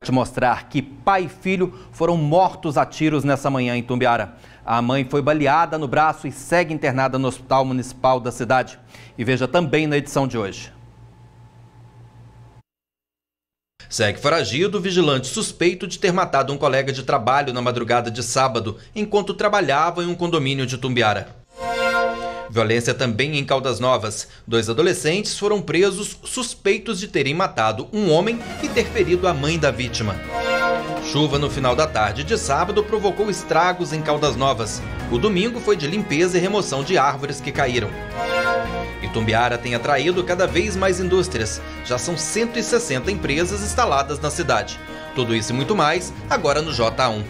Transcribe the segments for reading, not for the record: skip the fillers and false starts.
Te mostrar que pai e filho foram mortos a tiros nessa manhã em Itumbiara. A mãe foi baleada no braço e segue internada no Hospital Municipal da cidade. E veja também na edição de hoje. Segue foragido o vigilante suspeito de ter matado um colega de trabalho na madrugada de sábado, enquanto trabalhava em um condomínio de Itumbiara. Violência também em Caldas Novas. 2 adolescentes foram presos suspeitos de terem matado um homem e ter ferido a mãe da vítima. Chuva no final da tarde de sábado provocou estragos em Caldas Novas. O domingo foi de limpeza e remoção de árvores que caíram. Itumbiara tem atraído cada vez mais indústrias. Já são 160 empresas instaladas na cidade. Tudo isso e muito mais, agora no J1.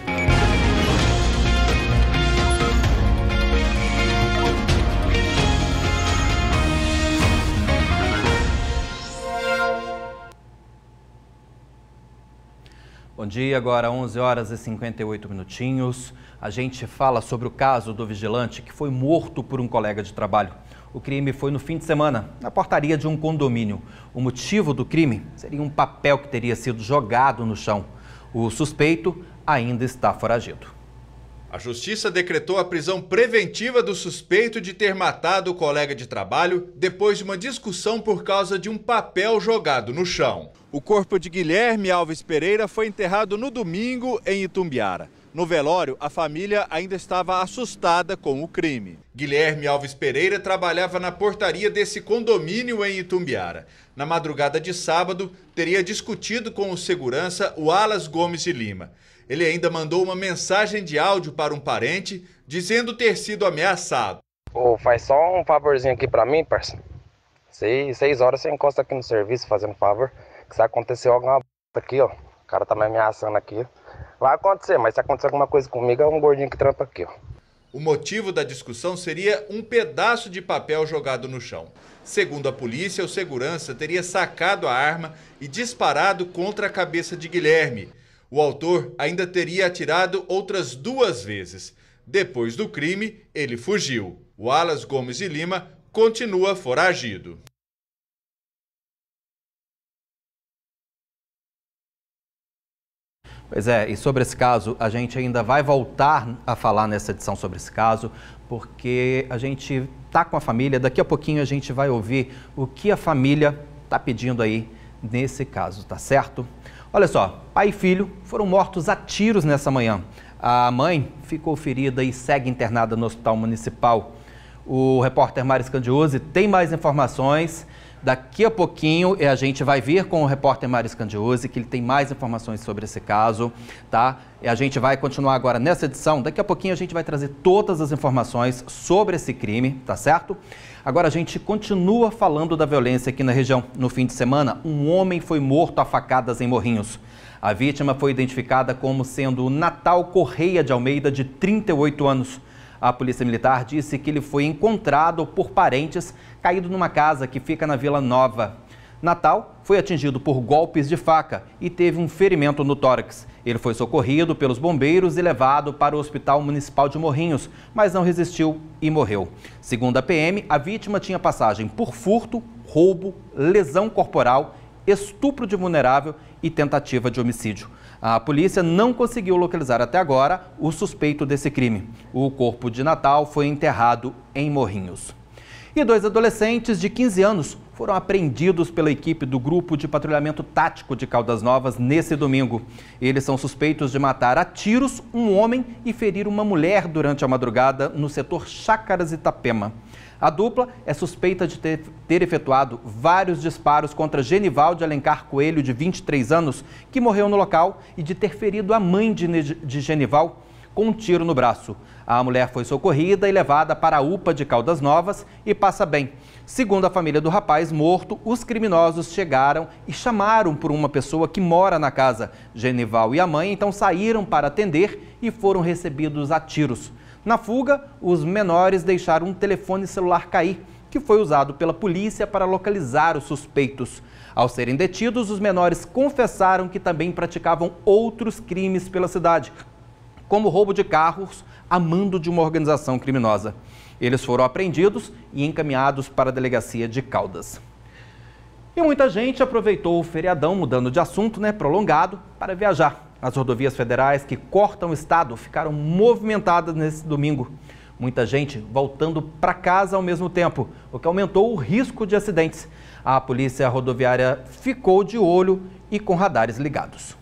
Bom dia, agora 11 horas e 58 minutinhos. A gente fala sobre o caso do vigilante que foi morto por um colega de trabalho. O crime foi no fim de semana, na portaria de um condomínio. O motivo do crime seria um papel que teria sido jogado no chão. O suspeito ainda está foragido. A justiça decretou a prisão preventiva do suspeito de ter matado o colega de trabalho depois de uma discussão por causa de um papel jogado no chão. O corpo de Guilherme Alves Pereira foi enterrado no domingo em Itumbiara. No velório, a família ainda estava assustada com o crime. Guilherme Alves Pereira trabalhava na portaria desse condomínio em Itumbiara. Na madrugada de sábado, teria discutido com o segurança Wallace Gomes de Lima. Ele ainda mandou uma mensagem de áudio para um parente, dizendo ter sido ameaçado. Faz só um favorzinho aqui pra mim, parceiro. 6 horas você encosta aqui no serviço fazendo favor. Que se acontecer alguma aqui, ó. O cara tá me ameaçando aqui. Vai acontecer, mas se acontecer alguma coisa comigo, é um gordinho que trampa aqui, ó. O motivo da discussão seria um pedaço de papel jogado no chão. Segundo a polícia, o segurança teria sacado a arma e disparado contra a cabeça de Guilherme. O autor ainda teria atirado outras 2 vezes. Depois do crime, ele fugiu. Wallace Gomes de Lima continua foragido. Pois é, e sobre esse caso, a gente ainda vai voltar a falar nessa edição sobre esse caso, porque a gente está com a família, daqui a pouquinho a gente vai ouvir o que a família está pedindo aí nesse caso, tá certo? Olha só, pai e filho foram mortos a tiros nessa manhã. A mãe ficou ferida e segue internada no Hospital Municipal. O repórter Mário Scandiosi tem mais informações. Daqui a pouquinho a gente vai vir com o repórter Mário Scandiosi, que ele tem mais informações sobre esse caso, tá? E a gente vai continuar agora nessa edição. Daqui a pouquinho a gente vai trazer todas as informações sobre esse crime, tá certo? Agora a gente continua falando da violência aqui na região. No fim de semana, um homem foi morto a facadas em Morrinhos. A vítima foi identificada como sendo Natal Correia de Almeida, de 38 anos. A Polícia Militar disse que ele foi encontrado por parentes caído numa casa que fica na Vila Nova. Natal foi atingido por golpes de faca e teve um ferimento no tórax. Ele foi socorrido pelos bombeiros e levado para o Hospital Municipal de Morrinhos, mas não resistiu e morreu. Segundo a PM, a vítima tinha passagem por furto, roubo, lesão corporal, estupro de vulnerável e tentativa de homicídio. A polícia não conseguiu localizar até agora o suspeito desse crime. O corpo de Natal foi enterrado em Morrinhos. E 2 adolescentes de 15 anos foram apreendidos pela equipe do Grupo de Patrulhamento Tático de Caldas Novas nesse domingo. Eles são suspeitos de matar a tiros um homem e ferir uma mulher durante a madrugada no setor Chácaras Itapema. A dupla é suspeita de ter efetuado vários disparos contra Genival de Alencar Coelho, de 23 anos, que morreu no local, e de ter ferido a mãe de Genival com um tiro no braço. A mulher foi socorrida e levada para a UPA de Caldas Novas e passa bem. Segundo a família do rapaz morto, os criminosos chegaram e chamaram por uma pessoa que mora na casa. Genival e a mãe então saíram para atender e foram recebidos a tiros. Na fuga, os menores deixaram um telefone celular cair, que foi usado pela polícia para localizar os suspeitos. Ao serem detidos, os menores confessaram que também praticavam outros crimes pela cidade, como roubo de carros a mando de uma organização criminosa. Eles foram apreendidos e encaminhados para a delegacia de Caldas. E muita gente aproveitou o feriadão, mudando de assunto, prolongado, para viajar. As rodovias federais que cortam o estado ficaram movimentadas nesse domingo. Muita gente voltando para casa ao mesmo tempo, o que aumentou o risco de acidentes. A polícia rodoviária ficou de olho e com radares ligados.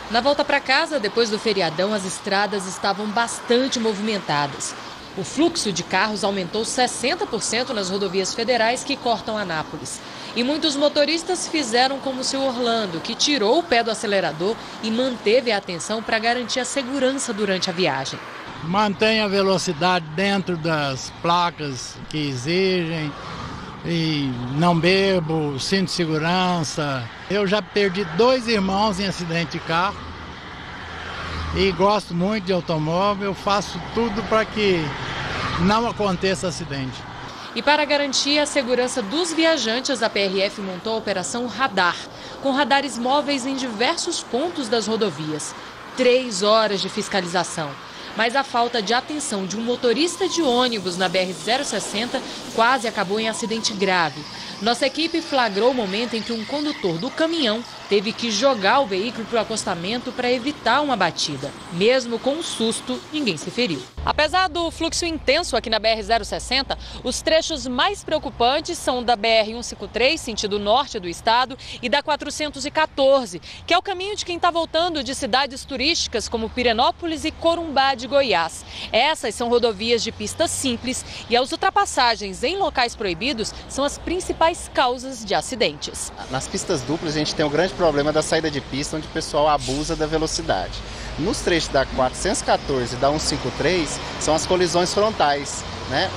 Na volta para casa, depois do feriadão, as estradas estavam bastante movimentadas. O fluxo de carros aumentou 60% nas rodovias federais que cortam Anápolis. E muitos motoristas fizeram como o seu Orlando, que tirou o pé do acelerador e manteve a atenção para garantir a segurança durante a viagem. Mantém a velocidade dentro das placas que exigem e não bebo, cinto de segurança. Eu já perdi 2 irmãos em acidente de carro e gosto muito de automóvel, faço tudo para que não aconteça acidente. E para garantir a segurança dos viajantes, a PRF montou a Operação Radar, com radares móveis em diversos pontos das rodovias. 3 horas de fiscalização. Mas a falta de atenção de um motorista de ônibus na BR-060 quase acabou em acidente grave. Nossa equipe flagrou o momento em que um condutor do caminhão teve que jogar o veículo para o acostamento para evitar uma batida. Mesmo com um susto, ninguém se feriu. Apesar do fluxo intenso aqui na BR-060, os trechos mais preocupantes são da BR-153, sentido norte do estado, e da 414, que é o caminho de quem está voltando de cidades turísticas como Pirenópolis e Corumbá de Goiás. Essas são rodovias de pista simples e as ultrapassagens em locais proibidos são as principais causas de acidentes. Nas pistas duplas a gente tem um grande problema da saída de pista, onde o pessoal abusa da velocidade. Nos trechos da 414 e da 153 são as colisões frontais,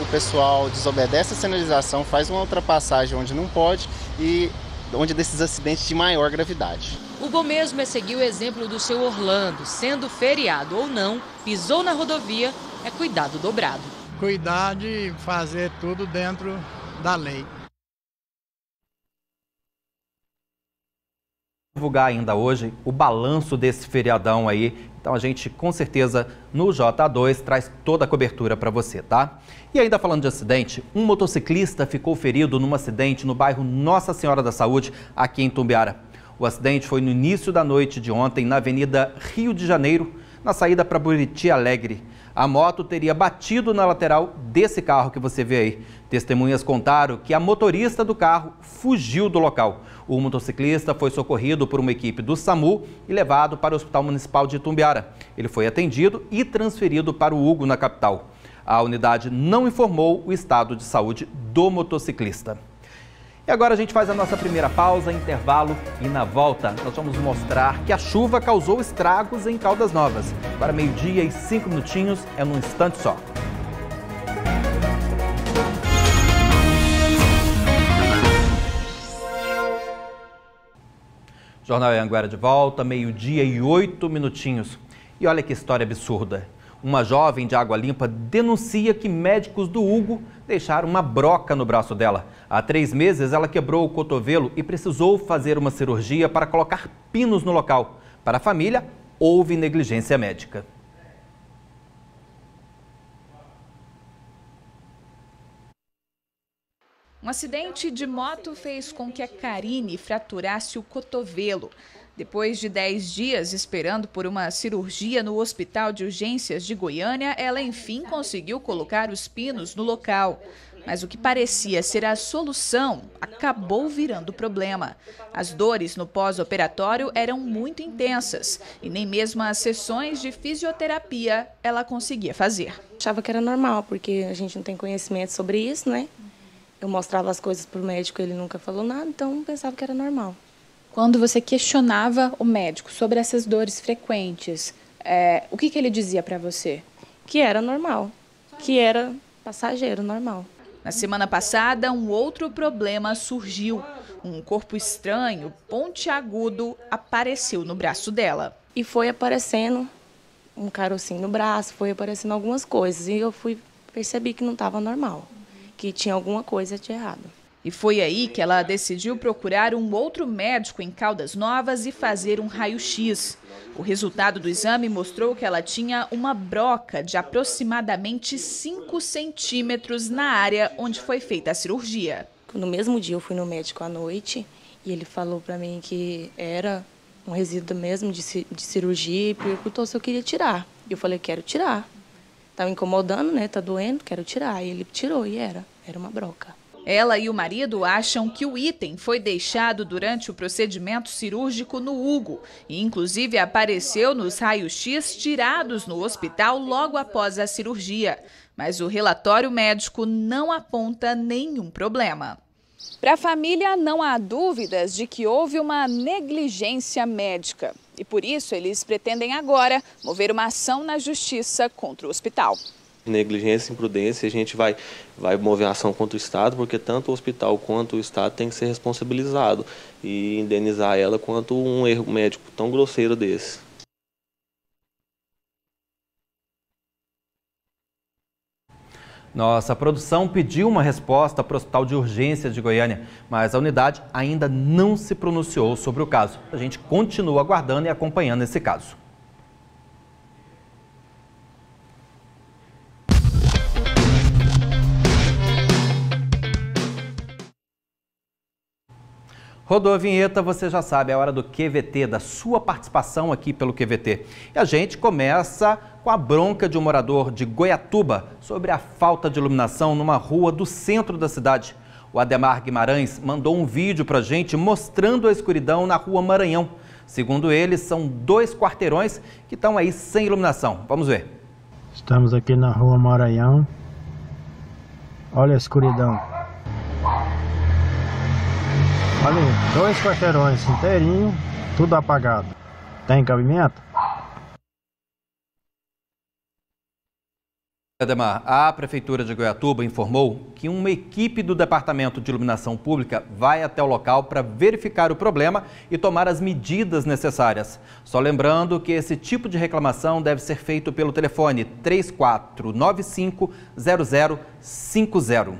O pessoal desobedece a sinalização, faz uma ultrapassagem onde não pode e onde desses acidentes de maior gravidade. O bom mesmo é seguir o exemplo do seu Orlando. Sendo feriado ou não, pisou na rodovia, é cuidado dobrado. Cuidar de fazer tudo dentro da lei. Divulgar ainda hoje o balanço desse feriadão aí. Então a gente com certeza no JA2 traz toda a cobertura para você, tá? E ainda falando de acidente, um motociclista ficou ferido num acidente no bairro Nossa Senhora da Saúde, aqui em Tumbiara. O acidente foi no início da noite de ontem na Avenida Rio de Janeiro, na saída para Buriti Alegre. A moto teria batido na lateral desse carro que você vê aí. Testemunhas contaram que a motorista do carro fugiu do local. O motociclista foi socorrido por uma equipe do SAMU e levado para o Hospital Municipal de Itumbiara. Ele foi atendido e transferido para o Hugo, na capital. A unidade não informou o estado de saúde do motociclista. E agora a gente faz a nossa primeira pausa, intervalo, e na volta nós vamos mostrar que a chuva causou estragos em Caldas Novas. Agora 12h e 5 minutinhos, é num instante só. Jornal Anhanguera de volta, 12h e 8 minutinhos. E olha que história absurda. Uma jovem de Água Limpa denuncia que médicos do Hugo deixaram uma broca no braço dela. Há 3 meses, ela quebrou o cotovelo e precisou fazer uma cirurgia para colocar pinos no local. Para a família, houve negligência médica. Um acidente de moto fez com que a Karine fraturasse o cotovelo. Depois de 10 dias esperando por uma cirurgia no Hospital de Urgências de Goiânia, ela enfim conseguiu colocar os pinos no local. Mas o que parecia ser a solução acabou virando problema. As dores no pós-operatório eram muito intensas e nem mesmo as sessões de fisioterapia ela conseguia fazer. Achava que era normal, porque a gente não tem conhecimento sobre isso, Eu mostrava as coisas para o médico, ele nunca falou nada, então pensava que era normal. Quando você questionava o médico sobre essas dores frequentes, o que ele dizia para você? Que era normal, que era passageiro, normal. Na semana passada, um outro problema surgiu. Um corpo estranho, pontiagudo, apareceu no braço dela. E foi aparecendo um carocinho no braço, foi aparecendo algumas coisas. E eu percebi que não estava normal, que tinha alguma coisa de errado. E foi aí que ela decidiu procurar um outro médico em Caldas Novas e fazer um raio-x. O resultado do exame mostrou que ela tinha uma broca de aproximadamente 5 centímetros na área onde foi feita a cirurgia. No mesmo dia eu fui no médico à noite e ele falou para mim que era um resíduo mesmo de cirurgia e perguntou se eu queria tirar. E eu falei, quero tirar. Tava incomodando, né? Tá doendo, quero tirar. E ele tirou e era uma broca. Ela e o marido acham que o item foi deixado durante o procedimento cirúrgico no Hugo e, inclusive, apareceu nos raios-x tirados no hospital logo após a cirurgia. Mas o relatório médico não aponta nenhum problema. Para a família, não há dúvidas de que houve uma negligência médica. E por isso, eles pretendem agora mover uma ação na justiça contra o hospital. Negligência e imprudência, a gente vai mover a ação contra o Estado, porque tanto o hospital quanto o Estado tem que ser responsabilizado e indenizar ela quanto um erro médico tão grosseiro desse. Nossa produção pediu uma resposta para o Hospital de Urgência de Goiânia, mas a unidade ainda não se pronunciou sobre o caso. A gente continua aguardando e acompanhando esse caso. Rodou a vinheta, você já sabe, é hora do QVT, da sua participação aqui pelo QVT. E a gente começa com a bronca de um morador de Goiatuba sobre a falta de iluminação numa rua do centro da cidade. O Ademar Guimarães mandou um vídeo pra gente mostrando a escuridão na rua Maranhão. Segundo ele, são 2 quarteirões que estão aí sem iluminação. Vamos ver. Estamos aqui na rua Maranhão. Olha a escuridão. Olha aí, 2 quarteirões inteirinho, tudo apagado. Tem cabimento? Ademar, a Prefeitura de Goiatuba informou que uma equipe do Departamento de Iluminação Pública vai até o local para verificar o problema e tomar as medidas necessárias. Só lembrando que esse tipo de reclamação deve ser feito pelo telefone 3495-0050.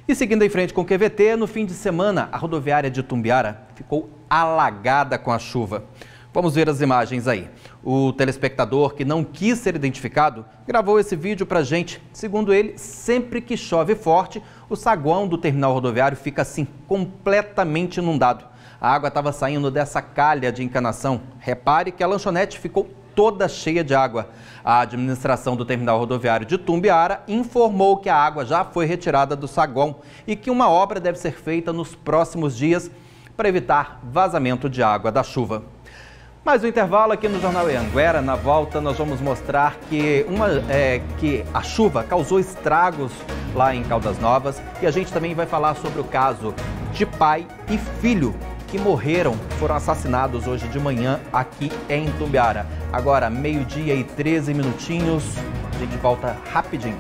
E seguindo em frente com o QVT, no fim de semana, a rodoviária de Itumbiara ficou alagada com a chuva. Vamos ver as imagens aí. O telespectador, que não quis ser identificado, gravou esse vídeo pra gente. Segundo ele, sempre que chove forte, o saguão do terminal rodoviário fica assim, completamente inundado. A água estava saindo dessa calha de encanação. Repare que a lanchonete ficou toda cheia de água. A administração do terminal rodoviário de Itumbiara informou que a água já foi retirada do saguão e que uma obra deve ser feita nos próximos dias para evitar vazamento de água da chuva. Mais um intervalo aqui no Jornal Anhanguera. Na volta nós vamos mostrar que a chuva causou estragos lá em Caldas Novas e a gente também vai falar sobre o caso de pai e filho que foram assassinados hoje de manhã aqui em Itumbiara. Agora, 12h13. A gente volta rapidinho.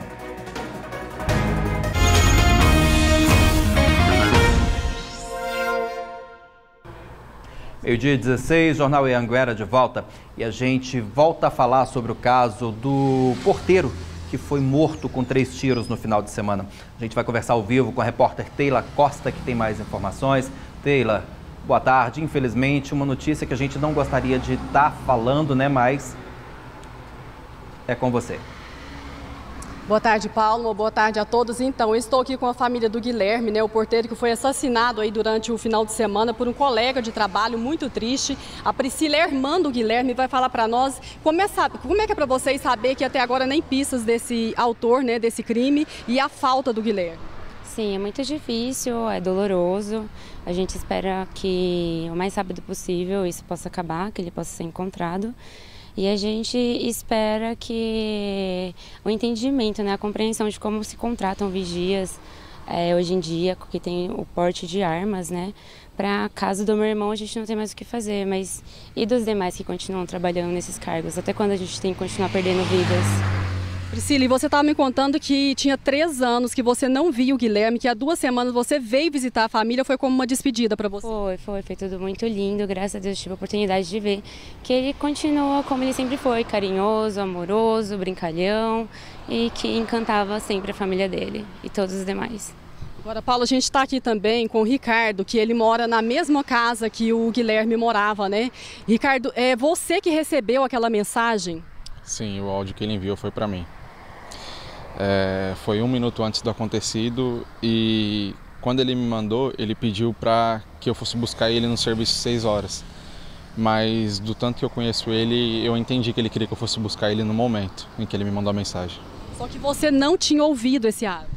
Meio-dia 16, Jornal Anhanguera de volta. E a gente volta a falar sobre o caso do porteiro que foi morto com 3 tiros no final de semana. A gente vai conversar ao vivo com a repórter Teila Costa, que tem mais informações. Teila, boa tarde. Infelizmente, uma notícia que a gente não gostaria de estar falando, né? Mas é com você. Boa tarde, Paulo. Boa tarde a todos. Então, eu estou aqui com a família do Guilherme, né, o porteiro que foi assassinado aí durante o final de semana por um colega de trabalho, muito triste. A Priscila, irmã do Guilherme, vai falar para nós como é que é para vocês saber que até agora nem pistas desse autor, né, desse crime e a falta do Guilherme. Sim, é muito difícil, é doloroso. A gente espera que o mais rápido possível isso possa acabar, que ele possa ser encontrado. E a gente espera que o entendimento, né, a compreensão de como se contratam vigias hoje em dia, que tem o porte de armas, né, para caso do meu irmão a gente não tem mais o que fazer, mas e dos demais que continuam trabalhando nesses cargos? Até quando a gente tem que continuar perdendo vidas? Priscila, e você estava me contando que tinha 3 anos que você não viu o Guilherme, que há 2 semanas você veio visitar a família, foi como uma despedida para você. Foi tudo muito lindo, graças a Deus tive a oportunidade de ver que ele continua como ele sempre foi, carinhoso, amoroso, brincalhão e que encantava sempre a família dele e todos os demais. Agora, Paulo, a gente está aqui também com o Ricardo, que ele mora na mesma casa que o Guilherme morava, né? Ricardo, é você que recebeu aquela mensagem? Sim, o áudio que ele enviou foi para mim. Foi 1 minuto antes do acontecido e Quando ele me mandou, ele pediu para que eu fosse buscar ele no serviço 6 horas. Mas do tanto que eu conheço ele, eu entendi que ele queria que eu fosse buscar ele no momento em que ele me mandou a mensagem. Só que você não tinha ouvido esse áudio?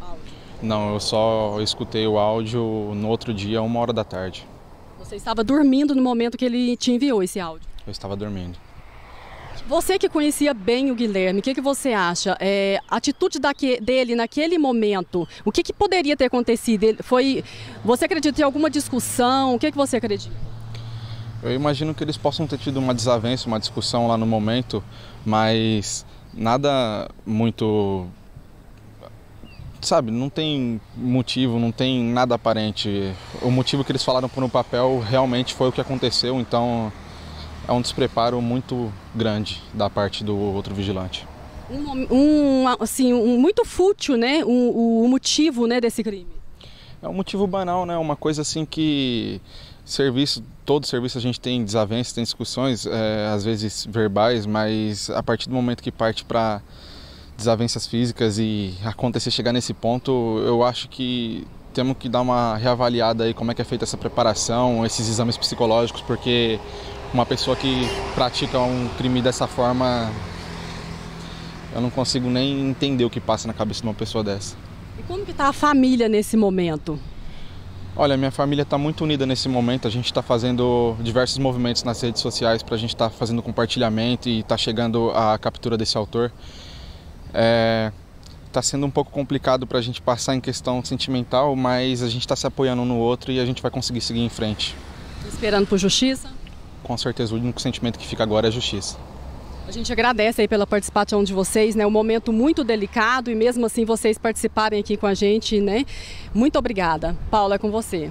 Não, eu só escutei o áudio no outro dia, 1h da tarde. Você estava dormindo no momento que ele te enviou esse áudio? Eu estava dormindo. Você que conhecia bem o Guilherme, o que você acha? A atitude dele naquele momento, o que poderia ter acontecido? Você acredita em alguma discussão? O que você acredita? Eu imagino que eles possam ter tido uma desavença, uma discussão lá no momento, mas nada muito... Sabe, não tem motivo, não tem nada aparente. O motivo que eles falaram por um papel realmente foi o que aconteceu, então é um despreparo muito grande da parte do outro vigilante. Muito fútil, né? O motivo, né, desse crime. É um motivo banal, né? Uma coisa assim que todo serviço a gente tem desavenças, tem discussões, às vezes verbais, mas a partir do momento que parte para desavenças físicas e chegar nesse ponto, eu acho que temos que dar uma reavaliada aí como é que é feita essa preparação, esses exames psicológicos, porque uma pessoa que pratica um crime dessa forma, eu não consigo nem entender o que passa na cabeça de uma pessoa dessa. E como que está a família nesse momento? Olha, minha família está muito unida nesse momento, a gente está fazendo diversos movimentos nas redes sociais para a gente estar fazendo compartilhamento e está chegando à captura desse autor. Está sendo um pouco complicado para a gente passar em questão sentimental, mas a gente está se apoiando um no outro e a gente vai conseguir seguir em frente. Esperando por justiça? Com certeza, o único sentimento que fica agora é a justiça. A gente agradece aí pela participação de vocês, né? Um momento muito delicado e mesmo assim vocês participarem aqui com a gente, né? Muito obrigada. Paula, é com você.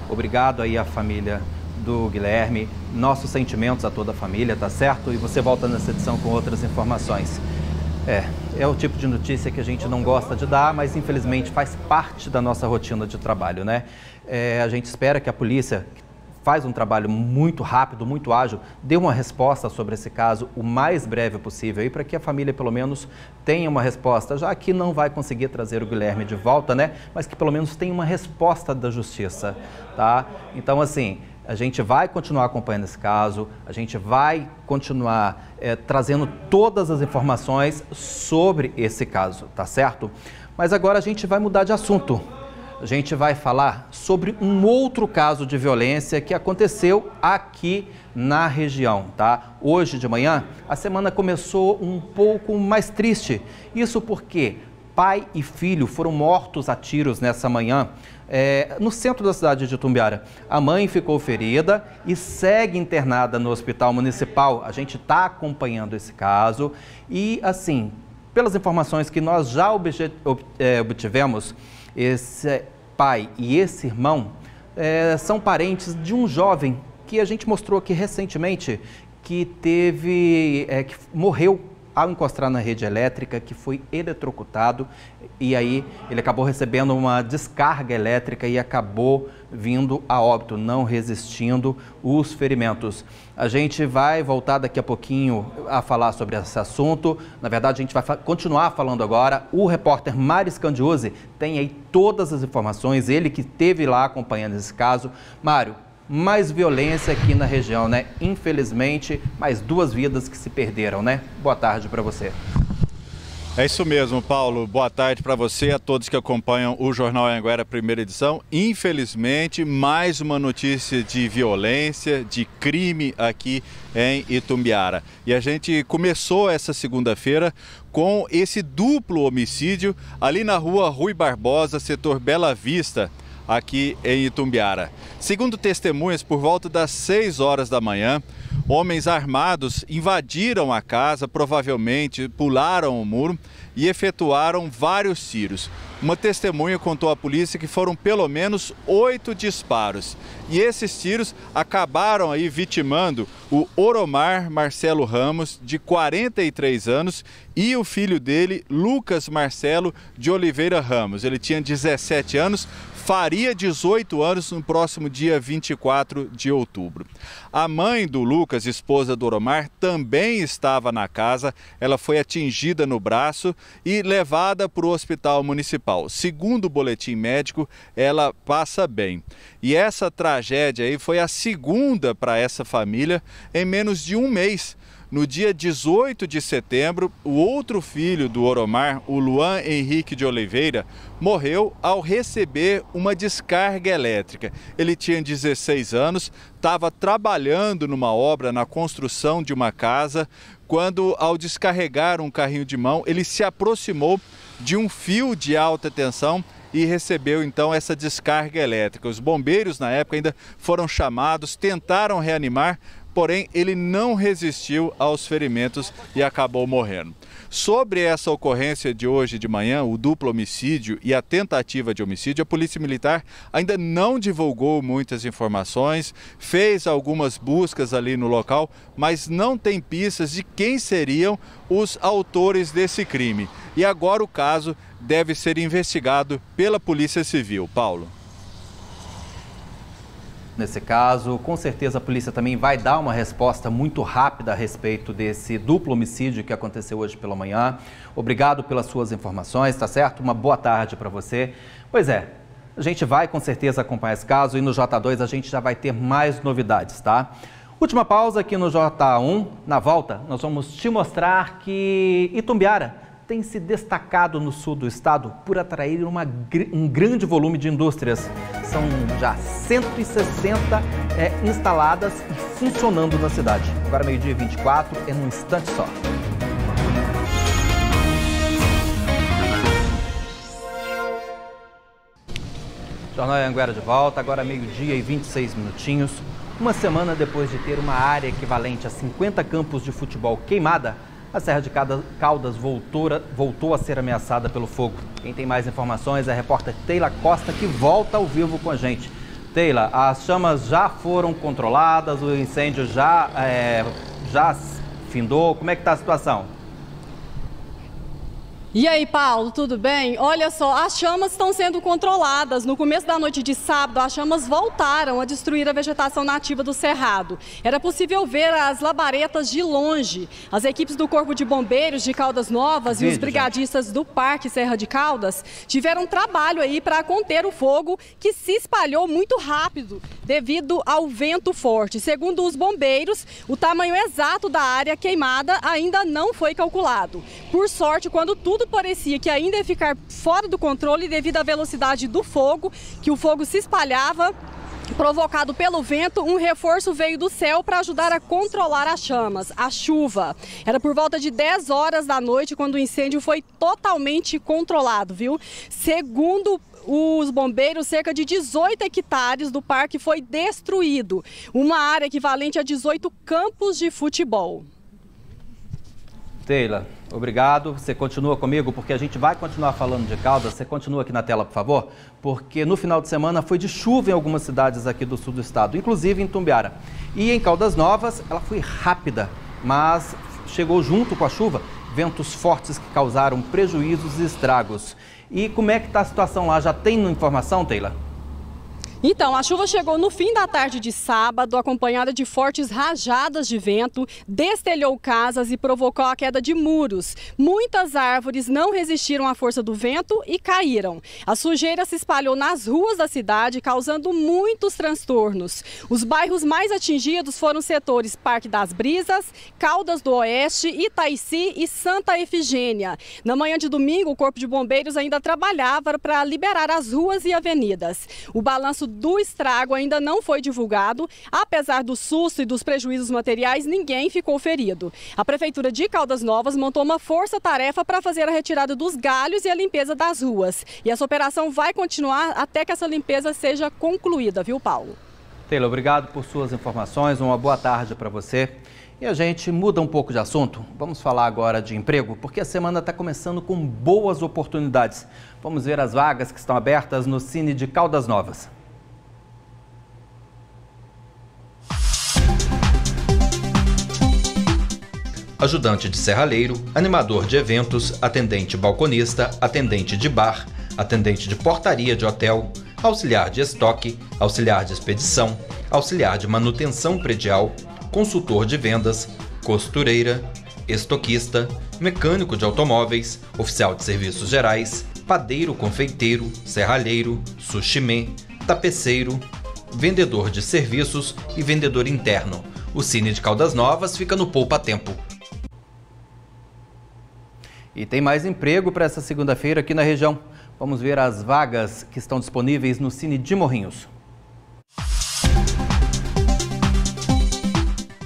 Obrigado aí à família do Guilherme. Nossos sentimentos a toda a família, tá certo? E você volta nessa edição com outras informações. É o tipo de notícia que a gente não gosta de dar, mas infelizmente faz parte da nossa rotina de trabalho, né? A gente espera que a polícia faz um trabalho muito rápido, muito ágil, dê uma resposta sobre esse caso o mais breve possível, para que a família pelo menos tenha uma resposta, já que não vai conseguir trazer o Guilherme de volta, né? Mas que pelo menos tenha uma resposta da justiça, tá? Então, assim, a gente vai continuar acompanhando esse caso, a gente vai continuar trazendo todas as informações sobre esse caso, tá certo? Mas agora a gente vai mudar de assunto. A gente vai falar sobre um outro caso de violência que aconteceu aqui na região, tá? Hoje de manhã, a semana começou um pouco mais triste. Isso porque pai e filho foram mortos a tiros nessa manhã, no centro da cidade de Itumbiara. A mãe ficou ferida e segue internada no hospital municipal. A gente está acompanhando esse caso e, assim, pelas informações que nós já obtivemos, esse pai e esse irmão são parentes de um jovem que a gente mostrou aqui recentemente, que morreu ao encostar na rede elétrica, que foi eletrocutado e aí ele acabou recebendo uma descarga elétrica e acabou vindo a óbito, não resistindo os ferimentos. A gente vai voltar daqui a pouquinho a falar sobre esse assunto. Na verdade, a gente vai continuar falando agora. O repórter Mário Scandiuzzi tem aí todas as informações, ele que esteve lá acompanhando esse caso. Mário, mais violência aqui na região, né? Infelizmente, mais 2 vidas que se perderam, né? Boa tarde para você. É isso mesmo, Paulo. Boa tarde para você e a todos que acompanham o Jornal Anhanguera, primeira edição. Infelizmente, mais uma notícia de violência, de crime aqui em Itumbiara. E a gente começou essa segunda-feira com esse duplo homicídio ali na rua Rui Barbosa, setor Bela Vista, aqui em Itumbiara. Segundo testemunhas, por volta das 6 horas da manhã, homens armados invadiram a casa, provavelmente pularam o muro e efetuaram vários tiros. Uma testemunha contou à polícia que foram pelo menos 8 disparos. E esses tiros acabaram aí vitimando o Oromar Marcelo Ramos, de 43 anos, e o filho dele, Lucas Marcelo de Oliveira Ramos. Ele tinha 17 anos, faria 18 anos no próximo dia 24 de outubro. A mãe do Lucas, esposa do Oromar, também estava na casa. Ela foi atingida no braço e levada para o hospital municipal. principal. Segundo o boletim médico, ela passa bem. E essa tragédia aí foi a segunda para essa família em menos de um mês. No dia 18 de setembro, o outro filho do Oromar, o Luan Henrique de Oliveira, morreu ao receber uma descarga elétrica. Ele tinha 16 anos, estava trabalhando numa obra na construção de uma casa, quando, ao descarregar um carrinho de mão, ele se aproximou de um fio de alta tensão e recebeu então essa descarga elétrica. Os bombeiros na época ainda foram chamados, tentaram reanimar, porém ele não resistiu aos ferimentos e acabou morrendo. Sobre essa ocorrência de hoje de manhã, o duplo homicídio e a tentativa de homicídio, a Polícia Militar ainda não divulgou muitas informações, fez algumas buscas ali no local, mas não tem pistas de quem seriam os autores desse crime. E agora o caso deve ser investigado pela Polícia Civil. Paulo. Nesse caso, com certeza a polícia também vai dar uma resposta muito rápida a respeito desse duplo homicídio que aconteceu hoje pela manhã. Obrigado pelas suas informações, tá certo? Uma boa tarde para você. Pois é, a gente vai com certeza acompanhar esse caso e no J2 a gente já vai ter mais novidades, tá? Última pausa aqui no J1. Na volta, nós vamos te mostrar que Itumbiara tem se destacado no sul do estado por atrair um grande volume de indústrias. São já 160 instaladas e funcionando na cidade. Agora, meio-dia 24, é num instante só. Jornal Anhanguera de volta, agora meio-dia e 26 minutinhos. Uma semana depois de ter uma área equivalente a 50 campos de futebol queimada, a Serra de Caldas voltou a ser ameaçada pelo fogo. Quem tem mais informações é a repórter Teila Costa, que volta ao vivo com a gente. Teila, as chamas já foram controladas, o incêndio já findou. Como é que está a situação? E aí, Paulo, tudo bem? Olha só, as chamas estão sendo controladas. No começo da noite de sábado, as chamas voltaram a destruir a vegetação nativa do cerrado. Era possível ver as labaredas de longe. As equipes do Corpo de Bombeiros de Caldas Novas e os brigadistas do Parque Serra de Caldas tiveram trabalho aí para conter o fogo, que se espalhou muito rápido devido ao vento forte. Segundo os bombeiros, o tamanho exato da área queimada ainda não foi calculado. Por sorte, quando tudo parecia que ainda ia ficar fora do controle devido à velocidade do fogo, que o fogo se espalhava, provocado pelo vento, um reforço veio do céu para ajudar a controlar as chamas, a chuva. Era por volta de 10 horas da noite quando o incêndio foi totalmente controlado, viu? Segundo os bombeiros, cerca de 18 hectares do parque foi destruído, uma área equivalente a 18 campos de futebol. Teila, obrigado. Você continua comigo porque a gente vai continuar falando de Caldas. Você continua aqui na tela, por favor, porque no final de semana foi de chuva em algumas cidades aqui do sul do estado, inclusive em Itumbiara. E em Caldas Novas ela foi rápida, mas chegou junto com a chuva ventos fortes que causaram prejuízos e estragos. E como é que está a situação lá? Já tem informação, Teila? Então, a chuva chegou no fim da tarde de sábado, acompanhada de fortes rajadas de vento, destelhou casas e provocou a queda de muros. Muitas árvores não resistiram à força do vento e caíram. A sujeira se espalhou nas ruas da cidade, causando muitos transtornos. Os bairros mais atingidos foram os setores Parque das Brisas, Caldas do Oeste, Itaici e Santa Efigênia. Na manhã de domingo, o Corpo de Bombeiros ainda trabalhava para liberar as ruas e avenidas. O balanço do estrago ainda não foi divulgado. Apesar do susto e dos prejuízos materiais, ninguém ficou ferido. A Prefeitura de Caldas Novas montou uma força-tarefa para fazer a retirada dos galhos e a limpeza das ruas. E essa operação vai continuar até que essa limpeza seja concluída, viu, Paulo? Teila, obrigado por suas informações. Uma boa tarde para você. E a gente muda um pouco de assunto. Vamos falar agora de emprego, porque a semana está começando com boas oportunidades. Vamos ver as vagas que estão abertas no Cine de Caldas Novas. Ajudante de serralheiro, animador de eventos, atendente balconista, atendente de bar, atendente de portaria de hotel, auxiliar de estoque, auxiliar de expedição, auxiliar de manutenção predial, consultor de vendas, costureira, estoquista, mecânico de automóveis, oficial de serviços gerais, padeiro, confeiteiro, serralheiro, sushimê, tapeceiro, vendedor de serviços e vendedor interno. O Cine de Caldas Novas fica no Poupa Tempo. E tem mais emprego para essa segunda-feira aqui na região. Vamos ver as vagas que estão disponíveis no Cine de Morrinhos.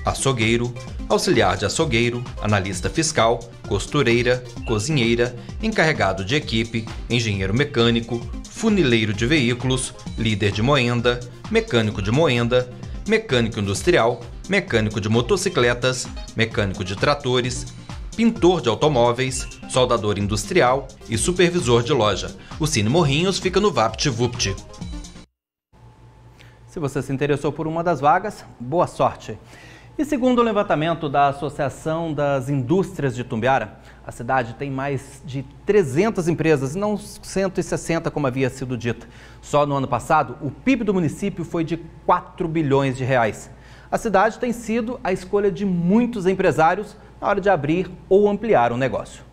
Açougueiro, auxiliar de açougueiro, analista fiscal, costureira, cozinheira, encarregado de equipe, engenheiro mecânico, funileiro de veículos, líder de moenda, mecânico de moenda, mecânico industrial, mecânico de motocicletas, mecânico de tratores, pintor de automóveis, soldador industrial e supervisor de loja. O Cine Morrinhos fica no VaptVupt. Se você se interessou por uma das vagas, boa sorte! E segundo o levantamento da Associação das Indústrias de Itumbiara, a cidade tem mais de 300 empresas, não 160 como havia sido dito. Só no ano passado, o PIB do município foi de 4 bilhões de reais. A cidade tem sido a escolha de muitos empresários na hora de abrir ou ampliar um negócio.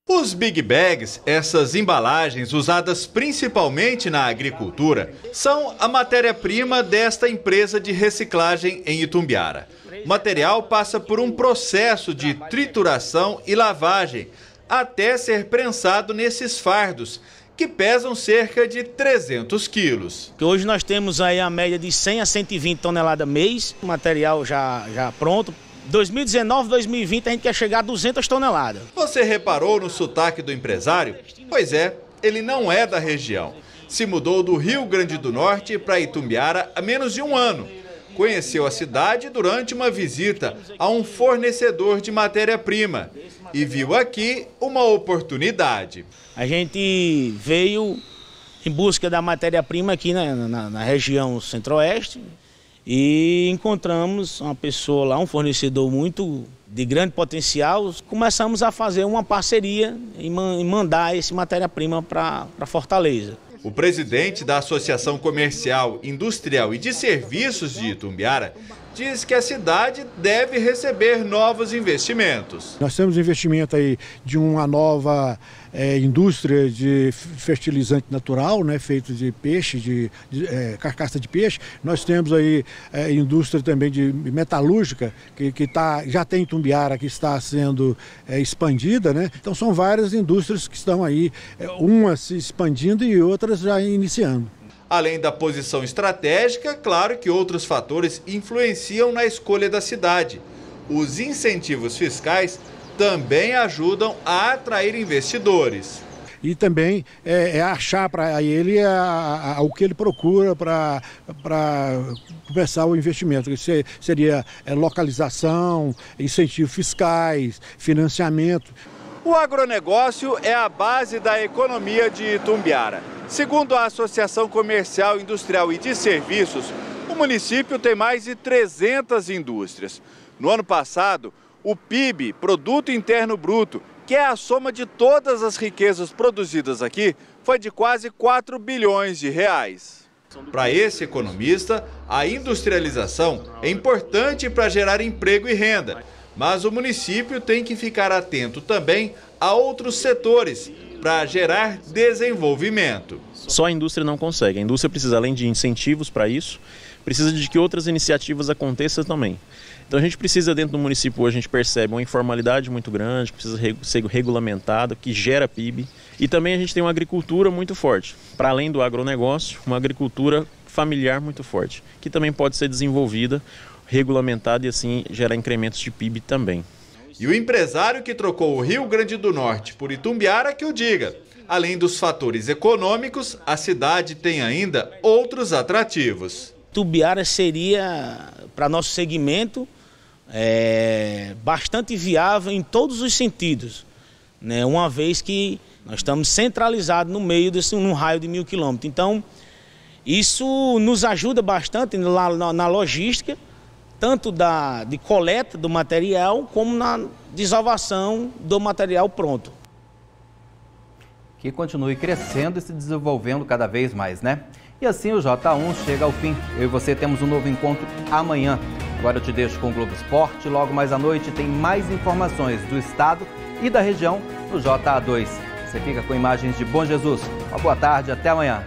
Os Big Bags, essas embalagens usadas principalmente na agricultura, são a matéria-prima desta empresa de reciclagem em Itumbiara. O material passa por um processo de trituração e lavagem até ser prensado nesses fardos, que pesam cerca de 300 quilos. Hoje nós temos aí a média de 100 a 120 toneladas mês, material já pronto. 2019, 2020 a gente quer chegar a 200 toneladas. Você reparou no sotaque do empresário? Pois é, ele não é da região. Se mudou do Rio Grande do Norte para Itumbiara há menos de um ano. Conheceu a cidade durante uma visita a um fornecedor de matéria-prima e viu aqui uma oportunidade. A gente veio em busca da matéria-prima aqui na região centro-oeste e encontramos uma pessoa lá, um fornecedor muito de grande potencial. Começamos a fazer uma parceria e mandar esse matéria-prima para Fortaleza. O presidente da Associação Comercial, Industrial e de Serviços de Itumbiara diz que a cidade deve receber novos investimentos. Nós temos investimento aí de uma nova indústria de fertilizante natural, né, feito de peixe, de carcaça de peixe. Nós temos aí indústria também de metalúrgica, que já tem em Itumbiara, que está sendo expandida, né? Então são várias indústrias que estão aí, umas se expandindo e outras já iniciando. Além da posição estratégica, claro que outros fatores influenciam na escolha da cidade. Os incentivos fiscais também ajudam a atrair investidores. E também achar para ele o que ele procura para começar o investimento. Isso seria localização, incentivos fiscais, financiamento. O agronegócio é a base da economia de Itumbiara. Segundo a Associação Comercial, Industrial e de Serviços, o município tem mais de 300 indústrias. No ano passado, o PIB, Produto Interno Bruto, que é a soma de todas as riquezas produzidas aqui, foi de quase 4 bilhões de reais. Para esse economista, a industrialização é importante para gerar emprego e renda. Mas o município tem que ficar atento também a outros setores para gerar desenvolvimento. Só a indústria não consegue. A indústria precisa, além de incentivos para isso, precisa de que outras iniciativas aconteçam também. Então a gente precisa, dentro do município, hoje a gente percebe uma informalidade muito grande, que precisa ser regulamentada, que gera PIB. E também a gente tem uma agricultura muito forte. Para além do agronegócio, uma agricultura familiar muito forte, que também pode ser desenvolvida, regulamentada e assim gerar incrementos de PIB também. E o empresário que trocou o Rio Grande do Norte por Itumbiara que o diga. Além dos fatores econômicos, a cidade tem ainda outros atrativos. Itumbiara seria, para nosso segmento, bastante viável em todos os sentidos, né? Uma vez que nós estamos centralizados no meio num raio de 1.000 quilômetros. Então, isso nos ajuda bastante na logística, tanto de coleta do material, como na desalvação do material pronto. Que continue crescendo e se desenvolvendo cada vez mais, né? E assim o J1 chega ao fim. Eu e você temos um novo encontro amanhã. Agora eu te deixo com o Globo Esporte. Logo mais à noite tem mais informações do estado e da região no JA2. Você fica com imagens de Bom Jesus. Uma boa tarde, até amanhã.